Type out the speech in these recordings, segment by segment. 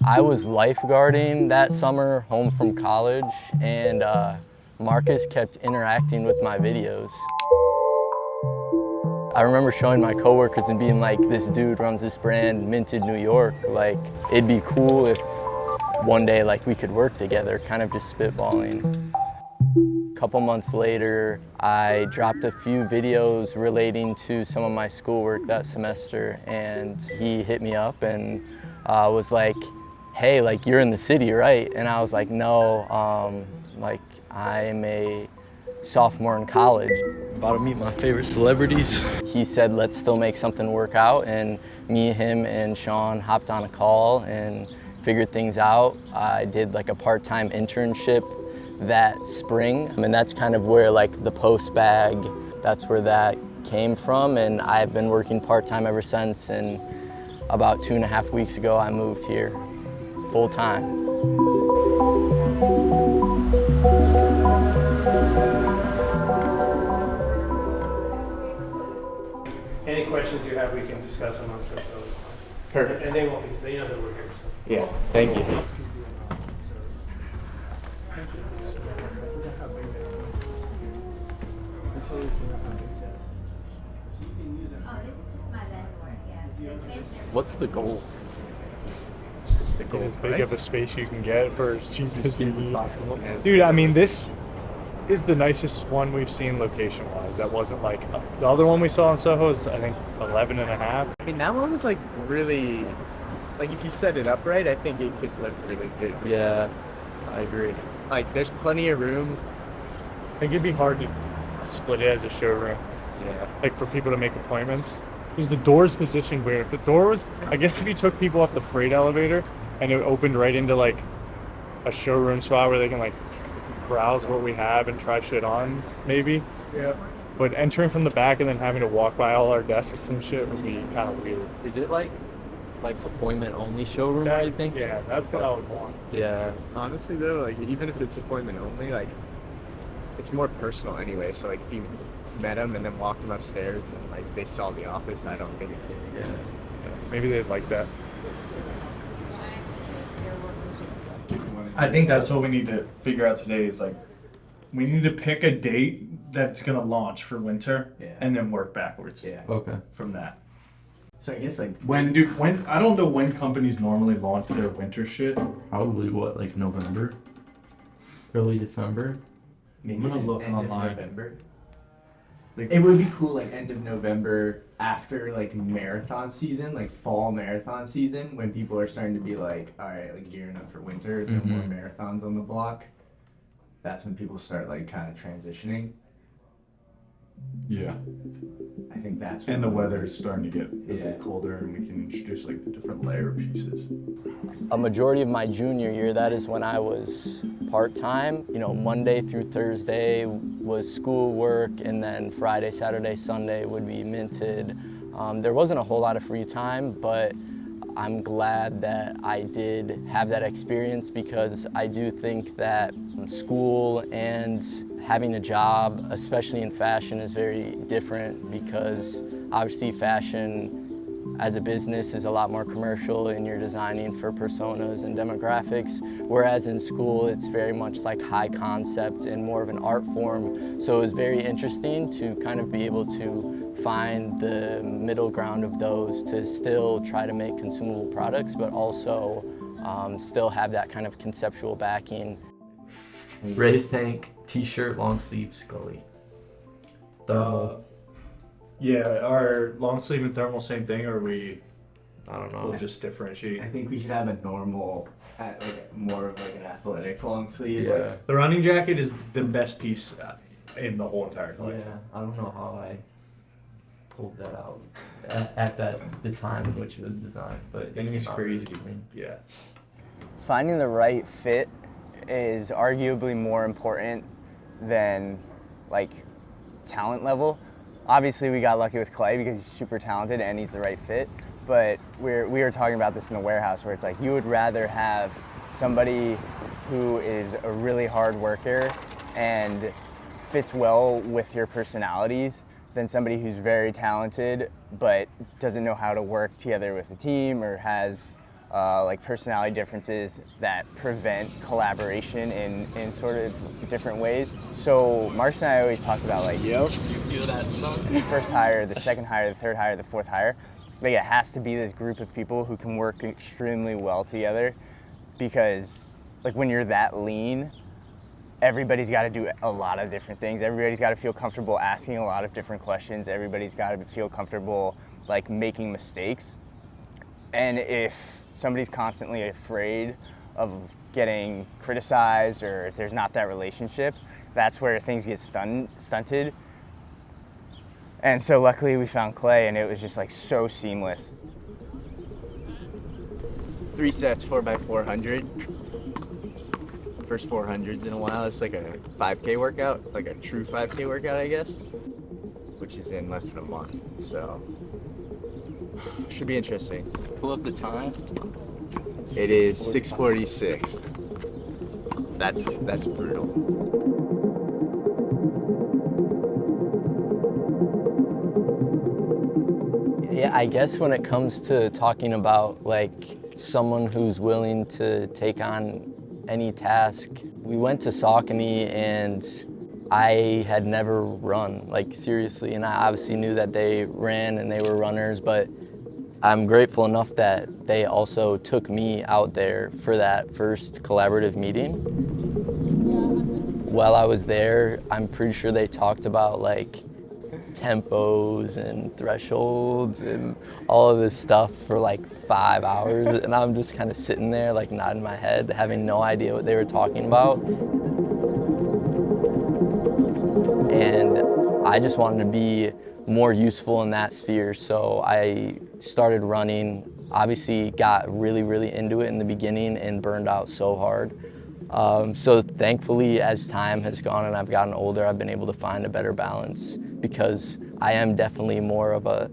I was lifeguarding that summer home from college, and Marcus kept interacting with my videos. I remember showing my coworkers and being like, this dude runs this brand, Minted New York. Like, it'd be cool if one day like we could work together, kind of just spitballing. A couple months later, I dropped a few videos relating to some of my schoolwork that semester, and he hit me up and was like, hey, like, you're in the city, right? And I was like, no, like, I'm a sophomore in college. About to meet my favorite celebrities. He said, let's still make something work out, and me, him, and Sean hopped on a call and figured things out. I did like a part-time internship that spring, and that's kind of where like the post bag, that's where that came from, and I've been working part-time ever since, and about 2.5 weeks ago I moved here full-time. Any questions you have, we can discuss amongst ourselves. Perfect. And they won't be, they know that we're here. So. Yeah, thank you. What's the goal? Get as big of a space you can get for as cheap as you need. Possible. Dude, I mean, this is the nicest one we've seen location-wise. That wasn't like, the other one we saw in Soho is, I think, 11 and a half. I mean, that one was like really, like if you set it up right, I think it could look really good. Yeah, I agree. Like there's plenty of room. I think it'd be hard to split it as a showroom, Yeah. like for people to make appointments. Because the door's positioned weird. If the door was, I guess if you took people off the freight elevator and it opened right into like a showroom spot where they can like browse what we have and try shit on, maybe. Yeah. But entering from the back and then having to walk by all our desks and shit would be kind of weird. Is it like appointment only showroom, I think? Yeah, that's what I would want. Yeah. Honestly though, like even if it's appointment only, like it's more personal anyway. So like if you met them and then walked them upstairs and like they saw the office, I don't think it's Yeah. Maybe they'd like that. I think that's what we need to figure out today is like, we need to pick a date that's gonna launch for winter, Yeah. and then work backwards Okay. from that. So I guess like When I don't know when companies normally launch their winter shit. Probably what, like November? Early December? maybe I'm gonna look end of online. November. Like, It would be cool, like end of November after like marathon season, like fall marathon season, when people are starting to be like, all right, like gearing up for winter, no more marathons on the block. That's when people start like kind of transitioning. yeah, I think that's and the when- weather is starting to get a Yeah. bit colder, and we can introduce like the different layer pieces. A majority of my junior year, that is when I was part-time. You know, Monday through Thursday was schoolwork, and then Friday, Saturday, Sunday would be Minted. There wasn't a whole lot of free time, but I'm glad that I did have that experience, because I do think that school and having a job, especially in fashion, is very different, because obviously fashion as a business is a lot more commercial, and you're designing for personas and demographics, whereas in school it's very much like high concept and more of an art form. So it was very interesting to kind of be able to find the middle ground of those, to still try to make consumable products, but also still have that kind of conceptual backing. Raised tank, t-shirt, long sleeve, Scully. Yeah, are long sleeve and thermal same thing, or I don't we'll know. just differentiate? I think we should have a normal, like more of like an athletic long sleeve. Yeah. Like, The running jacket is the best piece in the whole entire collection. Yeah, I don't know how I pulled that out at the time in which it was designed, but I think it's not crazy. really. Yeah. Finding the right fit is arguably more important than like talent level. Obviously we got lucky with Clay because he's super talented and he's the right fit, but we were talking about this in the warehouse, where it's like you would rather have somebody who is a really hard worker and fits well with your personalities than somebody who's very talented but doesn't know how to work together with a team, or has like personality differences that prevent collaboration in sort of different ways. So Marcus and I always talk about like, You feel that, son? the first hire, the second hire, the third hire, the fourth hire. Like it has to be this group of people who can work extremely well together, because like when you're that lean, everybody's got to do a lot of different things. Everybody's got to feel comfortable asking a lot of different questions. Everybody's got to feel comfortable like making mistakes. And if somebody's constantly afraid of getting criticized, or if there's not that relationship, that's where things get stunted. And so luckily we found Clay, and it was just like so seamless. 3 sets, 4x400. First 400s in a while. It's like a 5K workout, like a true 5K workout, I guess, which is in less than a month. So should be interesting. Pull up the time. It is 6:46. That's brutal. Yeah, I guess when it comes to talking about like someone who's willing to take on any task, we went to Saucony and I had never run, like seriously, and I obviously knew that they ran and they were runners, but I'm grateful enough that they also took me out there for that first collaborative meeting. While I was there, I'm pretty sure they talked about like tempos and thresholds and all of this stuff for like 5 hours, and I'm just kind of sitting there like nodding my head, having no idea what they were talking about. And I just wanted to be more useful in that sphere, so I started running. Obviously got really into it in the beginning and burned out so hard. So thankfully, as time has gone and I've gotten older, I've been able to find a better balance, because I am definitely more of a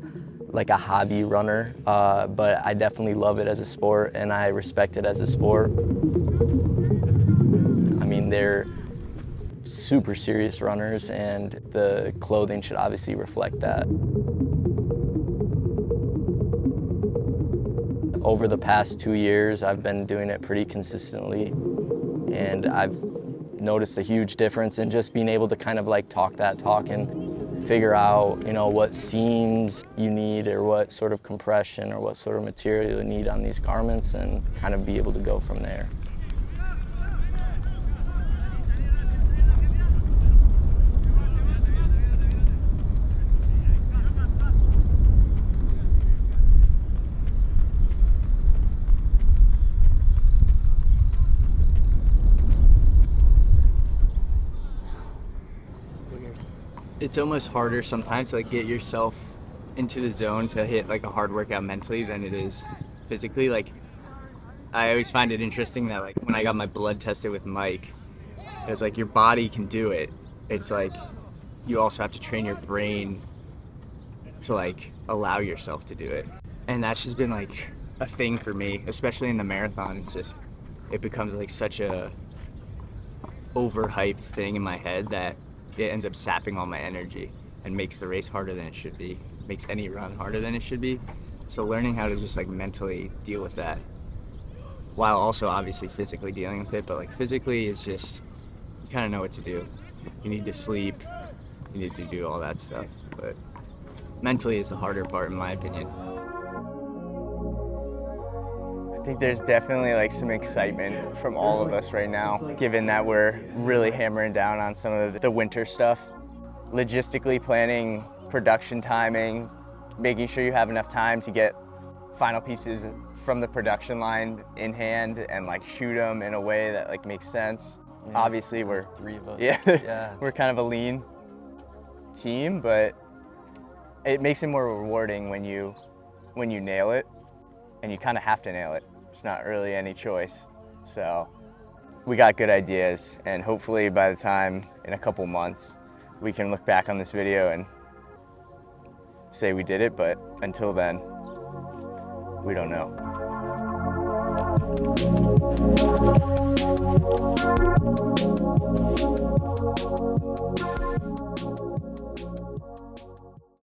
hobby runner, but I definitely love it as a sport and I respect it as a sport. I mean, they're super serious runners and the clothing should obviously reflect that. Over the past 2 years, I've been doing it pretty consistently, and I've noticed a huge difference in just being able to kind of like talk that talk and figure out, you know, what seams you need or what sort of compression or what sort of material you need on these garments, and kind of be able to go from there. It's almost harder sometimes to like get yourself into the zone to hit like a hard workout mentally than it is physically. Like I always find it interesting that like when I got my blood tested with Mike, it was like your body can do it. It's like you also have to train your brain to like allow yourself to do it. And that's just been like a thing for me, especially in the marathon. It's just, it becomes like such a overhyped thing in my head that it ends up sapping all my energy and makes the race harder than it should be, makes any run harder than it should be. So learning how to just like mentally deal with that, while also obviously physically dealing with it, but like physically is just, you kind of know what to do. You need to sleep, you need to do all that stuff, but mentally is the harder part in my opinion. I think there's definitely like some excitement from all of us right now, given that we're really hammering down on some of the winter stuff. Logistically planning, production timing, making sure you have enough time to get final pieces from the production line in hand and like shoot them in a way that like makes sense. Yeah, obviously we're 3 of us. Yeah. We're kind of a lean team, but it makes it more rewarding when you nail it, and you kind of have to nail it. There's not really any choice. So we got good ideas, and hopefully by the time in a couple months we can look back on this video and say we did it, but until then, we don't know.